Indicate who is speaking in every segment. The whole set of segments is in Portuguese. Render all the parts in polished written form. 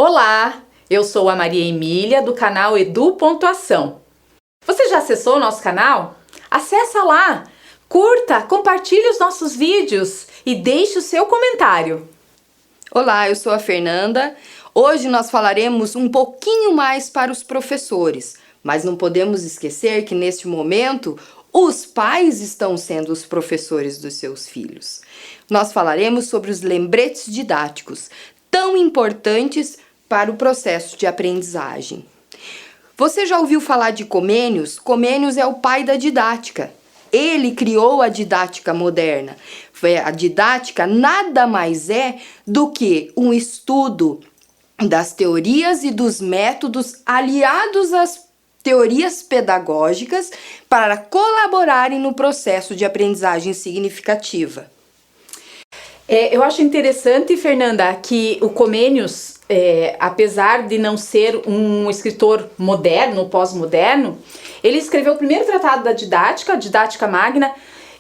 Speaker 1: Olá, eu sou a Maria Emília do canal Edu Pontuação. Você já acessou o nosso canal? Acessa lá, curta, compartilhe os nossos vídeos e deixe o seu comentário.
Speaker 2: Olá, eu sou a Fernanda. Hoje nós falaremos um pouquinho mais para os professores, mas não podemos esquecer que neste momento os pais estão sendo os professores dos seus filhos. Nós falaremos sobre os lembretes didáticos, tão importantes para o processo de aprendizagem. Você já ouviu falar de Comênios? Comênios é o pai da didática. Ele criou a didática moderna. A didática nada mais é do que um estudo das teorias e dos métodos aliados às teorias pedagógicas para colaborarem no processo de aprendizagem significativa.
Speaker 1: Eu acho interessante, Fernanda, que o Comênios, apesar de não ser um escritor moderno, pós-moderno, ele escreveu o primeiro tratado da didática, a Didática Magna,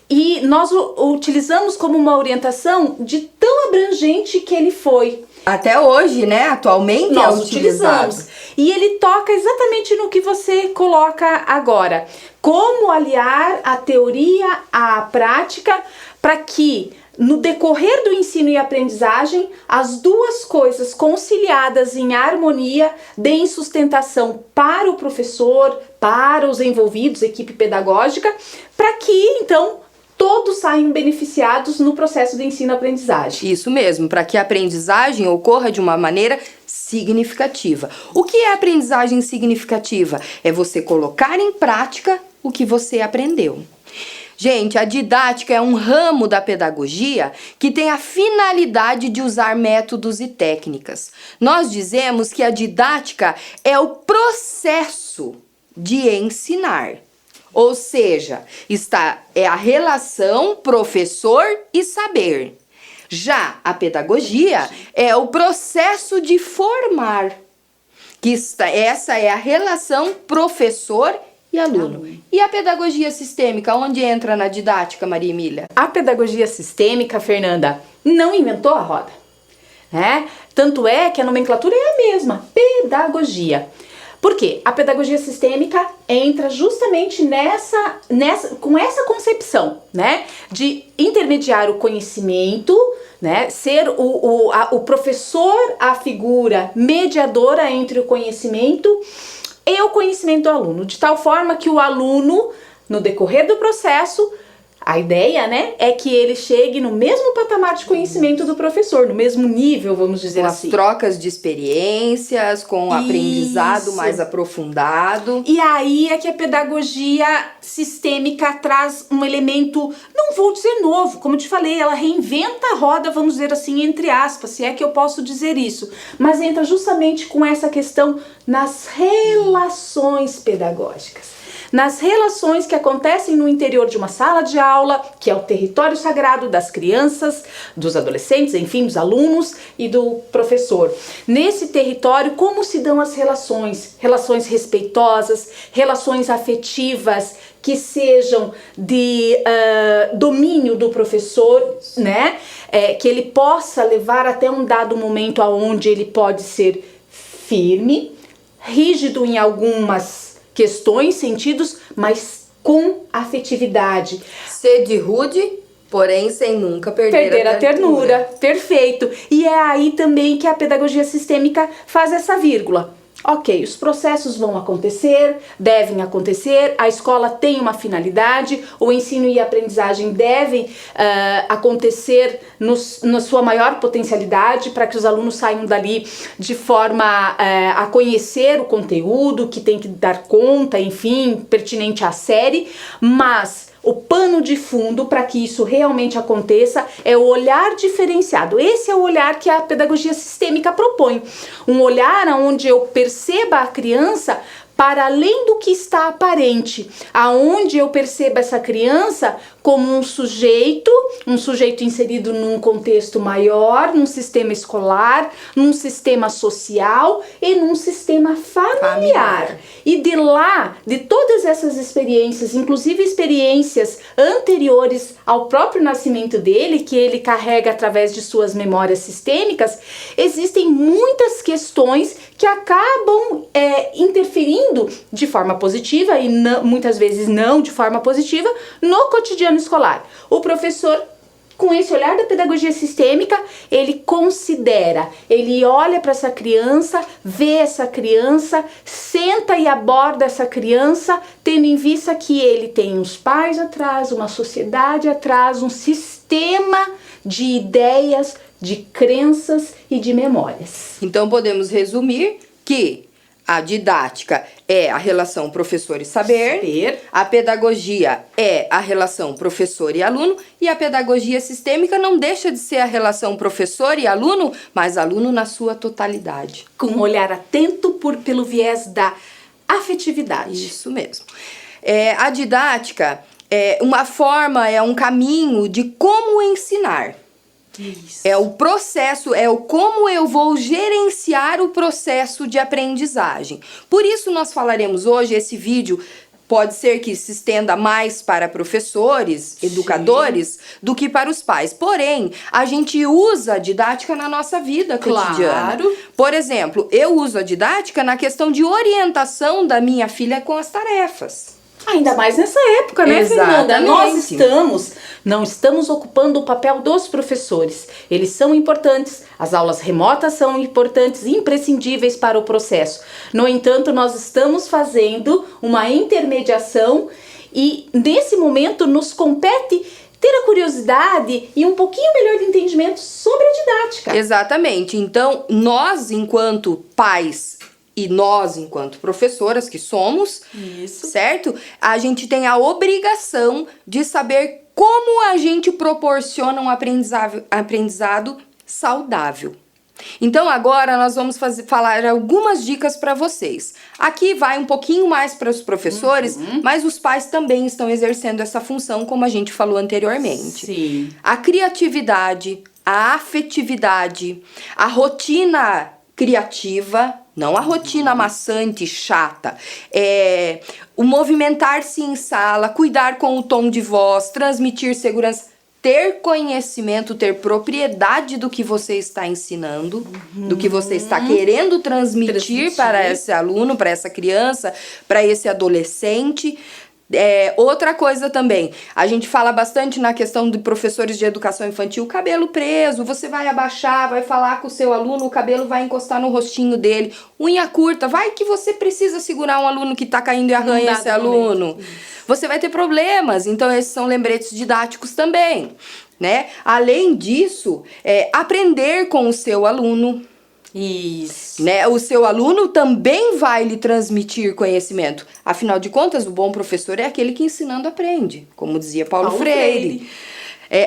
Speaker 1: e nós o utilizamos como uma orientação de tão abrangente que ele foi.
Speaker 2: Até hoje, né? Atualmente
Speaker 1: Nós
Speaker 2: é utilizado.
Speaker 1: utilizamos. E ele toca exatamente no que você coloca agora. Como aliar a teoria à prática para que, no decorrer do ensino e aprendizagem, as duas coisas conciliadas em harmonia deem sustentação para o professor, para os envolvidos, equipe pedagógica, para que, então, todos saiam beneficiados no processo de ensino-aprendizagem.
Speaker 2: Isso mesmo, para que a aprendizagem ocorra de uma maneira significativa. O que é aprendizagem significativa? É você colocar em prática o que você aprendeu. Gente, a didática é um ramo da pedagogia que tem a finalidade de usar métodos e técnicas. Nós dizemos que a didática é o processo de ensinar. Ou seja, é a relação professor e saber. Já a pedagogia é o processo de formar. Essa é a relação professor e aluno. E a pedagogia sistêmica, onde entra na didática, Maria Emília?
Speaker 1: A pedagogia sistêmica, Fernanda, não inventou a roda, né? Tanto é que a nomenclatura é a mesma, pedagogia. Por quê? A pedagogia sistêmica entra justamente com essa concepção, né? De intermediar o conhecimento, né? Ser o professor, a figura mediadora entre o conhecimento e o conhecimento do aluno, de tal forma que o aluno, no decorrer do processo, a ideia, né, é que ele chegue no mesmo patamar de conhecimento do professor, no mesmo nível, vamos dizer
Speaker 2: com
Speaker 1: assim.
Speaker 2: As trocas de experiências, com o aprendizado mais aprofundado.
Speaker 1: E aí é que a pedagogia sistêmica traz um elemento, não vou dizer novo, como eu te falei, ela reinventa a roda, vamos dizer assim, entre aspas, se é que eu posso dizer isso, mas entra justamente com essa questão nas relações pedagógicas. Nas relações que acontecem no interior de uma sala de aula, que é o território sagrado das crianças, dos adolescentes, enfim, dos alunos e do professor. Nesse território, como se dão as relações? Relações respeitosas, relações afetivas, que sejam de domínio do professor, né? Que ele possa levar até um dado momento aonde ele pode ser firme, rígido em algumas questões, sentidos, mas com afetividade.
Speaker 2: Sede rude, porém sem nunca perder a ternura.
Speaker 1: Perfeito. E é aí também que a pedagogia sistêmica faz essa vírgula. Ok, os processos vão acontecer, devem acontecer, a escola tem uma finalidade, o ensino e a aprendizagem devem acontecer na sua maior potencialidade para que os alunos saiam dali de forma a conhecer o conteúdo, que tem que dar conta, enfim, pertinente à série, mas o pano de fundo para que isso realmente aconteça é o olhar diferenciado. Esse é o olhar que a pedagogia sistêmica propõe. Um olhar onde eu perceba a criança para além do que está aparente, aonde eu percebo essa criança como um sujeito inserido num contexto maior, num sistema escolar, num sistema social e num sistema familiar. E de lá, de todas essas experiências, inclusive experiências anteriores ao próprio nascimento dele, que ele carrega através de suas memórias sistêmicas, existem muitas questões que acabam interferindo de forma positiva e não, muitas vezes não de forma positiva no cotidiano escolar. O professor, com esse olhar da pedagogia sistêmica, ele considera, ele olha para essa criança, vê essa criança, senta e aborda essa criança, tendo em vista que ele tem os pais atrás, uma sociedade atrás, um sistema de ideias, de crenças e de memórias.
Speaker 2: Então podemos resumir que a didática é a relação professor e saber, a pedagogia é a relação professor e aluno, e a pedagogia sistêmica não deixa de ser a relação professor e aluno, mas aluno na sua totalidade.
Speaker 1: Com um olhar atento pelo viés da afetividade.
Speaker 2: Isso mesmo. A didática é uma forma, é um caminho de como ensinar.
Speaker 1: Isso.
Speaker 2: É o processo, é o como eu vou gerenciar o processo de aprendizagem. Por isso nós falaremos hoje, esse vídeo pode ser que se estenda mais para professores, educadores, do que para os pais. Porém, a gente usa a didática na nossa vida cotidiana.
Speaker 1: Claro.
Speaker 2: Por exemplo, eu uso a didática na questão de orientação da minha filha com as tarefas.
Speaker 1: Ainda mais nessa época, né, Fernanda? Nós não estamos ocupando o papel dos professores. Eles são importantes, as aulas remotas são importantes, imprescindíveis para o processo. No entanto, nós estamos fazendo uma intermediação e, nesse momento, nos compete ter a curiosidade e um pouquinho melhor de entendimento sobre a didática.
Speaker 2: Exatamente. Então, nós, enquanto pais, e nós, enquanto professoras que somos,
Speaker 1: Isso.
Speaker 2: certo? A gente tem a obrigação de saber como a gente proporciona um aprendizado saudável. Então agora nós vamos falar algumas dicas para vocês. Aqui vai um pouquinho mais para os professores, mas os pais também estão exercendo essa função, como a gente falou anteriormente.
Speaker 1: Sim.
Speaker 2: A criatividade, a afetividade, a rotina criativa, não a rotina maçante, chata, o movimentar-se em sala, cuidar com o tom de voz, transmitir segurança, ter conhecimento, ter propriedade do que você está ensinando, do que você está querendo transmitir para esse aluno, para essa criança, para esse adolescente. Outra coisa também, a gente fala bastante na questão de professores de educação infantil, cabelo preso, você vai abaixar, vai falar com o seu aluno, o cabelo vai encostar no rostinho dele, unha curta, vai que você precisa segurar um aluno que tá caindo e arranha esse aluno. Você vai ter problemas, então esses são lembretes didáticos também, né? Além disso, aprender com o seu aluno.
Speaker 1: Isso.
Speaker 2: Né? O seu aluno também vai lhe transmitir conhecimento. Afinal de contas, o bom professor é aquele que ensinando aprende, como dizia Paulo Freire.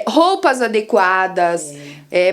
Speaker 2: Roupas adequadas,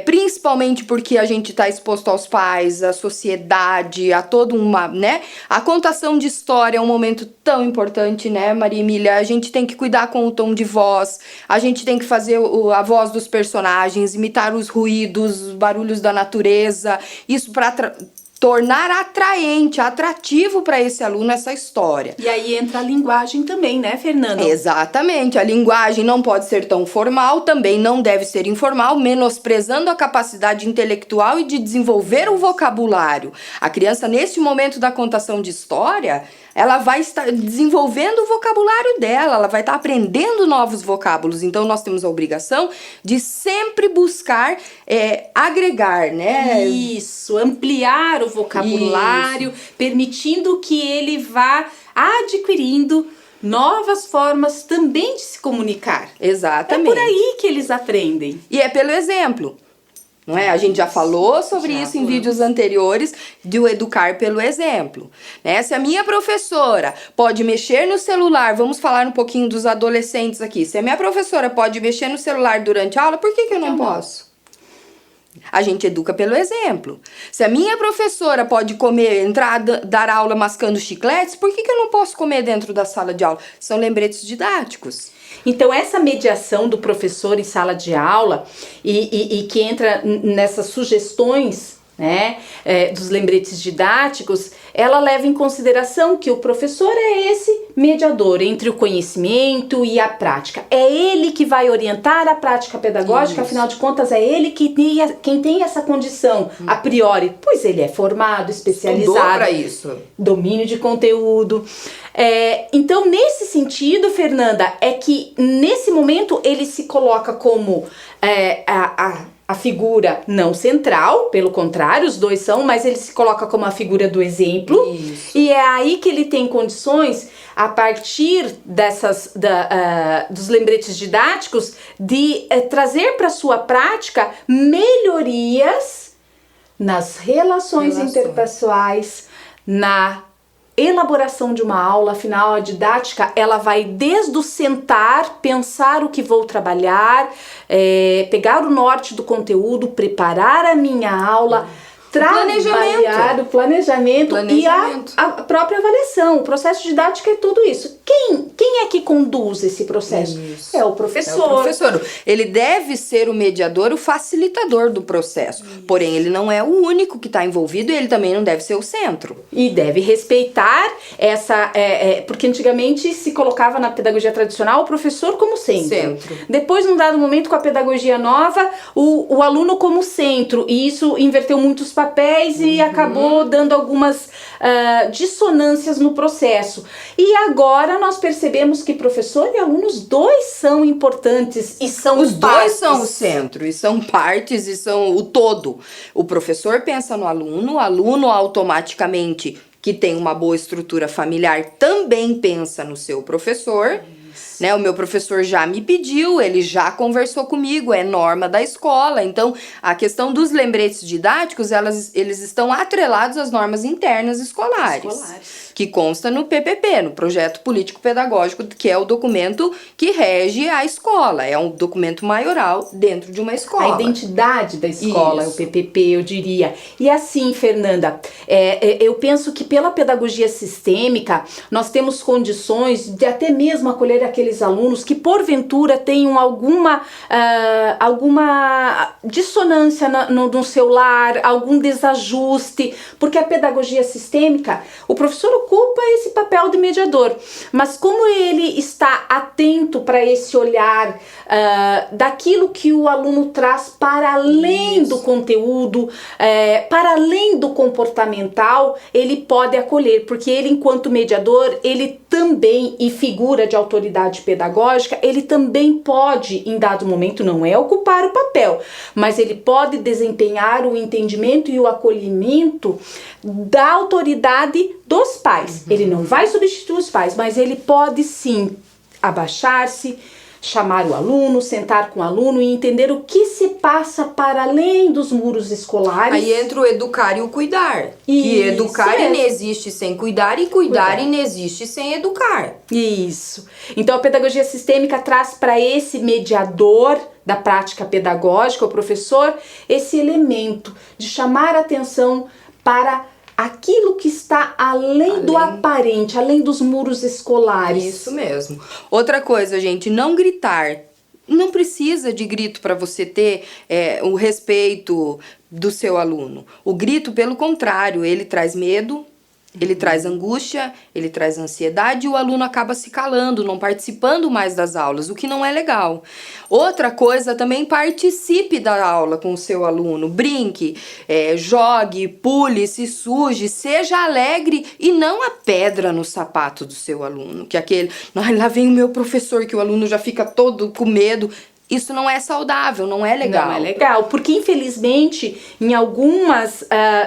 Speaker 2: principalmente porque a gente está exposto aos pais, à sociedade, a toda uma, né? A contação de história é um momento tão importante, né, Maria Emília? A gente tem que cuidar com o tom de voz, a gente tem que fazer a voz dos personagens, imitar os ruídos, os barulhos da natureza, isso para tornar atraente, atrativo para esse aluno essa história.
Speaker 1: E aí entra a linguagem também, né, Fernanda?
Speaker 2: Exatamente. A linguagem não pode ser tão formal, também não deve ser informal, menosprezando a capacidade intelectual e de desenvolver o vocabulário. A criança, nesse momento da contação de história, ela vai estar desenvolvendo o vocabulário dela, ela vai estar aprendendo novos vocábulos. Então, nós temos a obrigação de sempre buscar agregar, né?
Speaker 1: Isso, ampliar o vocabulário, permitindo que ele vá adquirindo novas formas também de se comunicar.
Speaker 2: Exatamente.
Speaker 1: É por aí que eles aprendem.
Speaker 2: E é pelo exemplo. Não é? A gente já falou sobre isso em vídeos anteriores, de o educar pelo exemplo. Né? Se a minha professora pode mexer no celular, vamos falar um pouquinho dos adolescentes aqui. Se a minha professora pode mexer no celular durante a aula, por que eu não posso? A gente educa pelo exemplo. Se a minha professora pode comer, entrar, dar aula mascando chicletes, por que eu não posso comer dentro da sala de aula? São lembretes didáticos.
Speaker 1: Então, essa mediação do professor em sala de aula e que entra nessas sugestões, né, dos lembretes didáticos, ela leva em consideração que o professor é esse mediador entre o conhecimento e a prática. É ele que vai orientar a prática pedagógica, afinal de contas é ele quem tem essa condição a priori, pois ele é formado, especializado
Speaker 2: para isso.
Speaker 1: Domínio de conteúdo. Então, nesse sentido, Fernanda, é que nesse momento ele se coloca como a figura não central, pelo contrário, os dois são, mas ele se coloca como a figura do exemplo. Isso. E é aí que ele tem condições, a partir dos lembretes didáticos, de trazer para a sua prática melhorias nas relações interpessoais, na elaboração de uma aula. Afinal, a didática, ela vai desde o sentar, pensar o que vou trabalhar, pegar o norte do conteúdo, preparar a minha aula, trabalhar o planejamento e a própria avaliação. O processo didático é tudo isso. Quem é que conduz esse processo? Isso. É o professor.
Speaker 2: É o professor. Ele deve ser o mediador, o facilitador do processo. Isso. Porém, ele não é o único que está envolvido e ele também não deve ser o centro.
Speaker 1: E deve respeitar porque antigamente se colocava na pedagogia tradicional o professor como centro. Depois, num dado momento, com a pedagogia nova, o aluno como centro. E isso inverteu muitos papéis e acabou dando algumas dissonâncias no processo. E agora nós percebemos que professor e alunos, dois são importantes e são
Speaker 2: os dois são o centro, e são partes e são o todo. O professor pensa no aluno, o aluno automaticamente, que tem uma boa estrutura familiar, também pensa no seu professor. Né, o meu professor já me pediu, ele já conversou comigo, é norma da escola. Então, a questão dos lembretes didáticos, eles estão atrelados às normas internas escolares. Que consta no PPP, no Projeto Político Pedagógico, que é o documento que rege a escola. É um documento maioral dentro de uma escola.
Speaker 1: A identidade da escola, é o PPP, eu diria. E assim, Fernanda, eu penso que pela pedagogia sistêmica, nós temos condições de até mesmo acolher aqueles alunos que porventura tenham alguma dissonância no seu lar, algum desajuste, porque a pedagogia sistêmica, o professor ocupa esse papel de mediador, mas como ele está atento para esse olhar daquilo que o aluno traz para além do conteúdo, para além do comportamental, ele pode acolher, porque ele, enquanto mediador, ele também, e figura de autoridade pedagógica, ele também pode, em dado momento, não é ocupar o papel, mas ele pode desempenhar o entendimento e o acolhimento da autoridade dos pais. Ele não vai substituir os pais, mas ele pode sim abaixar-se, chamar o aluno, sentar com o aluno e entender o que se passa para além dos muros escolares.
Speaker 2: Aí entra o educar e o cuidar. Que educar inexiste sem cuidar e cuidar inexiste sem educar.
Speaker 1: Isso. Então a pedagogia sistêmica traz para esse mediador da prática pedagógica, o professor, esse elemento de chamar a atenção para aquilo que está além do aparente, além dos muros escolares.
Speaker 2: Isso mesmo. Outra coisa, gente, não gritar. Não precisa de grito para você ter o respeito do seu aluno. O grito, pelo contrário, ele traz medo, ele traz angústia, ele traz ansiedade e o aluno acaba se calando, não participando mais das aulas, o que não é legal. Outra coisa, também participe da aula com o seu aluno, brinque, jogue, pule, se suje, seja alegre e não a pedra no sapato do seu aluno, que aquele, lá vem o meu professor, que o aluno já fica todo com medo. Isso não é saudável, não é legal.
Speaker 1: Não é legal, porque infelizmente em algumas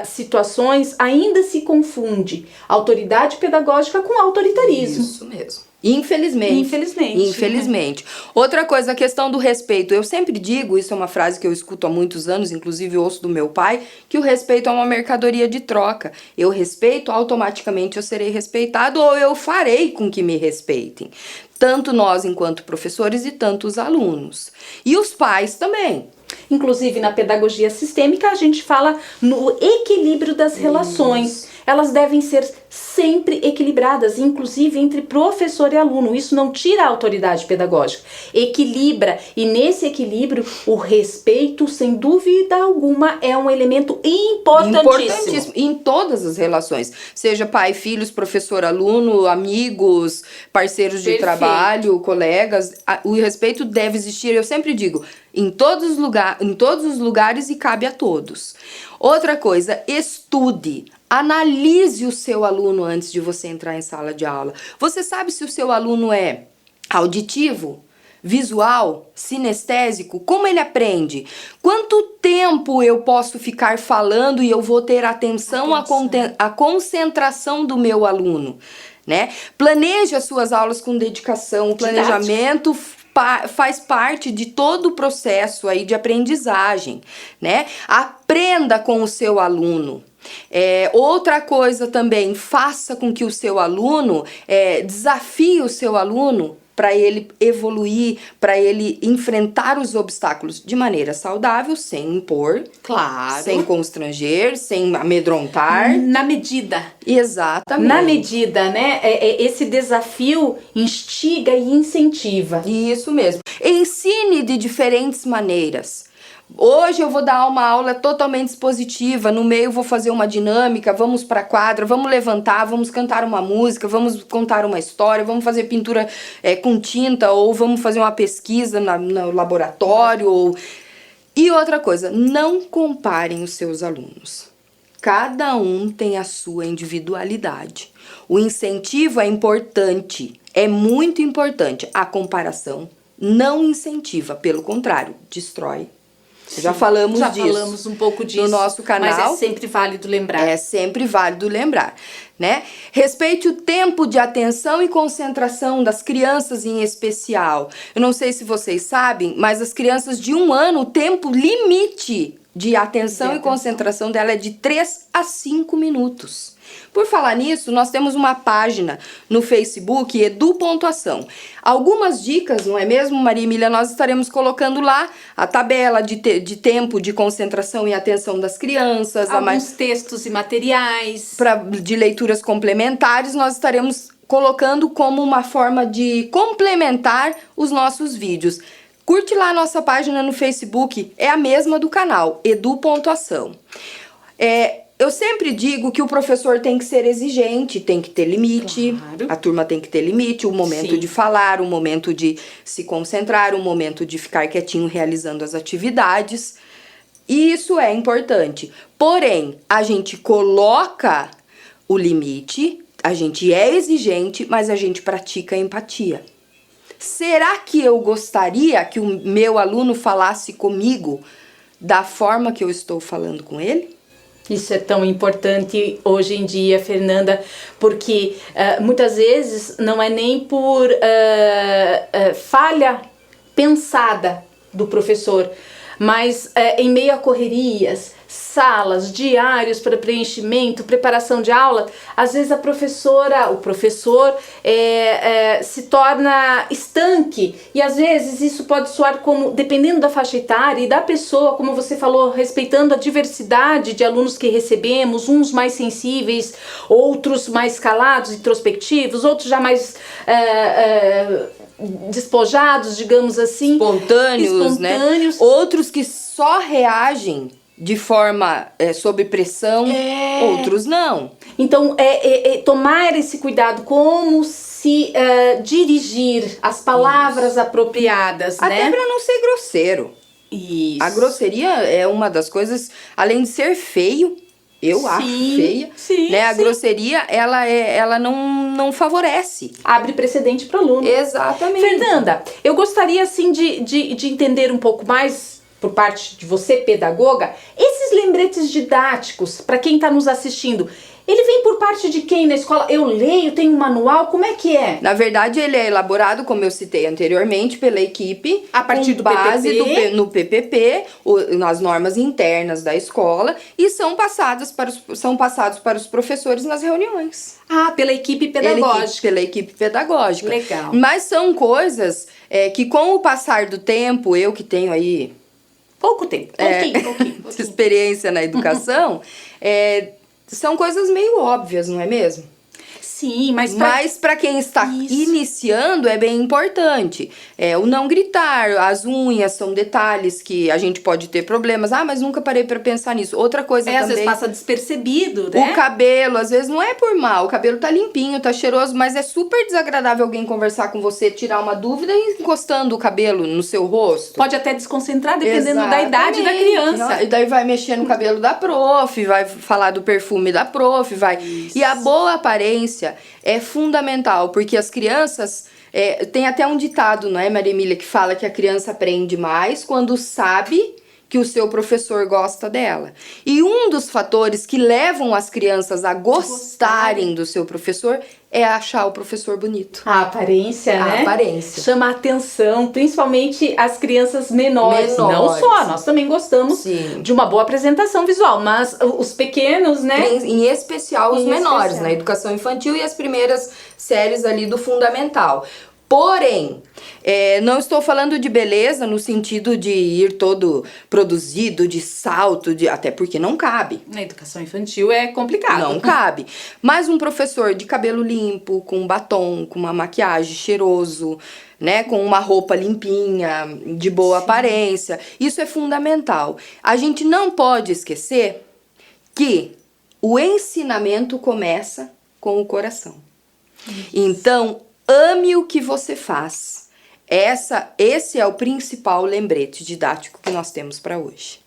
Speaker 1: situações ainda se confunde autoridade pedagógica com autoritarismo.
Speaker 2: Isso mesmo. Infelizmente. Outra coisa, a questão do respeito. Eu sempre digo, isso é uma frase que eu escuto há muitos anos, inclusive ouço do meu pai, que o respeito é uma mercadoria de troca. Eu respeito, automaticamente eu serei respeitado ou eu farei com que me respeitem. Tanto nós enquanto professores e tanto os alunos. E os pais também.
Speaker 1: Inclusive, na pedagogia sistêmica, a gente fala no equilíbrio das relações. Elas devem ser sempre equilibradas, inclusive entre professor e aluno. Isso não tira a autoridade pedagógica, equilibra. E nesse equilíbrio, o respeito, sem dúvida alguma, é um elemento importantíssimo.
Speaker 2: Em todas as relações, seja pai, filhos, professor, aluno, amigos, parceiros de trabalho, colegas. O respeito deve existir, eu sempre digo, em todos os lugares e cabe a todos. Outra coisa, estude. Analise o seu aluno antes de você entrar em sala de aula. Você sabe se o seu aluno é auditivo, visual, sinestésico? Como ele aprende? Quanto tempo eu posso ficar falando e eu vou ter atenção. A concentração do meu aluno, né? Planeje as suas aulas com dedicação. O planejamento faz parte de todo o processo aí de aprendizagem, né? Aprenda com o seu aluno. Outra coisa também, faça com que o seu aluno, desafie o seu aluno para ele evoluir, para ele enfrentar os obstáculos de maneira saudável, sem impor,
Speaker 1: claro,
Speaker 2: sem constranger, sem amedrontar.
Speaker 1: Na medida.
Speaker 2: Exatamente.
Speaker 1: Na medida, né? Esse desafio instiga e incentiva.
Speaker 2: Isso mesmo. Ensine de diferentes maneiras. Hoje eu vou dar uma aula totalmente expositiva, no meio vou fazer uma dinâmica, vamos para a quadra, vamos levantar, vamos cantar uma música, vamos contar uma história, vamos fazer pintura com tinta, ou vamos fazer uma pesquisa no laboratório. E outra coisa, não comparem os seus alunos. Cada um tem a sua individualidade. O incentivo é importante, é muito importante. A comparação não incentiva, pelo contrário, destrói.
Speaker 1: Sim,
Speaker 2: já falamos disso.
Speaker 1: Já falamos um pouco disso
Speaker 2: no nosso canal.
Speaker 1: Mas é sempre válido lembrar.
Speaker 2: É sempre válido lembrar, né? Respeite o tempo de atenção e concentração das crianças em especial. Eu não sei se vocês sabem, mas as crianças de 1 ano, o tempo limite de atenção e concentração dela é de 3 a 5 minutos. Por falar nisso, nós temos uma página no Facebook, Edu.ação. Algumas dicas, não é mesmo, Maria Emília? Nós estaremos colocando lá a tabela de tempo de concentração e atenção das crianças.
Speaker 1: Alguns textos e materiais.
Speaker 2: De leituras complementares, nós estaremos colocando como uma forma de complementar os nossos vídeos. Curte lá a nossa página no Facebook, é a mesma do canal, Edu.ação. Eu sempre digo que o professor tem que ser exigente, tem que ter limite, claro. A turma tem que ter limite, o momento Sim. de falar, o momento de se concentrar, o momento de ficar quietinho realizando as atividades. E isso é importante. Porém, a gente coloca o limite, a gente é exigente, mas a gente pratica a empatia. Será que eu gostaria que o meu aluno falasse comigo da forma que eu estou falando com ele?
Speaker 1: Isso é tão importante hoje em dia, Fernanda, porque muitas vezes não é nem por falha pensada do professor, mas em meio a correrias, salas, diários para preenchimento, preparação de aula, às vezes o professor se torna estanque, e às vezes isso pode soar como, dependendo da faixa etária e da pessoa, como você falou, respeitando a diversidade de alunos que recebemos, uns mais sensíveis, outros mais calados, introspectivos, outros já mais despojados, digamos assim.
Speaker 2: Espontâneos, né? Outros que só reagem de forma sob pressão, outros não.
Speaker 1: Então, tomar esse cuidado, como se dirigir as palavras apropriadas,
Speaker 2: até
Speaker 1: né?
Speaker 2: para não ser grosseiro.
Speaker 1: Isso.
Speaker 2: A grosseria é uma das coisas, além de ser feio, eu acho feia, né? A grosseria, ela não favorece.
Speaker 1: Abre precedente para o aluno.
Speaker 2: Exatamente.
Speaker 1: Fernanda, eu gostaria, assim, de entender um pouco mais, por parte de você, pedagoga, esses lembretes didáticos, para quem está nos assistindo, ele vem por parte de quem na escola? Eu leio, tem um manual, como é que é?
Speaker 2: Na verdade, ele é elaborado, como eu citei anteriormente, pela equipe,
Speaker 1: a partir do
Speaker 2: base
Speaker 1: PPP.
Speaker 2: No PPP, nas normas internas da escola, e são passados para os professores nas reuniões.
Speaker 1: Ah, pela equipe pedagógica.
Speaker 2: Pela equipe pedagógica.
Speaker 1: Legal.
Speaker 2: Mas são coisas que, com o passar do tempo, eu que tenho aí
Speaker 1: pouco tempo, pouquinho.
Speaker 2: de experiência na educação, são coisas meio óbvias, não é mesmo?
Speaker 1: Sim, mas
Speaker 2: para quem está iniciando é bem importante. O não gritar, as unhas são detalhes que a gente pode ter problemas. Ah, mas nunca parei para pensar nisso. Outra coisa também.
Speaker 1: Às vezes passa despercebido, né?
Speaker 2: O cabelo, às vezes não é por mal. O cabelo tá limpinho, tá cheiroso, mas é super desagradável alguém conversar com você, tirar uma dúvida e encostando o cabelo no seu rosto.
Speaker 1: Pode até desconcentrar, dependendo da idade da criança.
Speaker 2: E daí vai mexer no cabelo da prof, vai falar do perfume da prof, vai. Isso. E a boa aparência é fundamental, porque as crianças... tem até um ditado, não é, Maria Emília, que fala que a criança aprende mais quando sabe que o seu professor gosta dela. E um dos fatores que levam as crianças a gostarem do seu professor é achar o professor bonito.
Speaker 1: A aparência, né?
Speaker 2: A aparência.
Speaker 1: Chama a atenção, principalmente as crianças menores. Não só, nós também gostamos de uma boa apresentação visual, mas os pequenos, né?
Speaker 2: Em especial os menores, na educação infantil e as primeiras séries ali do fundamental. Porém, não estou falando de beleza no sentido de ir todo produzido, de salto, até porque não cabe.
Speaker 1: Na educação infantil é complicado.
Speaker 2: Não cabe. Mas um professor de cabelo limpo, com batom, com uma maquiagem cheiroso, né, com uma roupa limpinha, de boa aparência, isso é fundamental. A gente não pode esquecer que o ensinamento começa com o coração. Então, ame o que você faz. Esse é o principal lembrete didático que nós temos para hoje.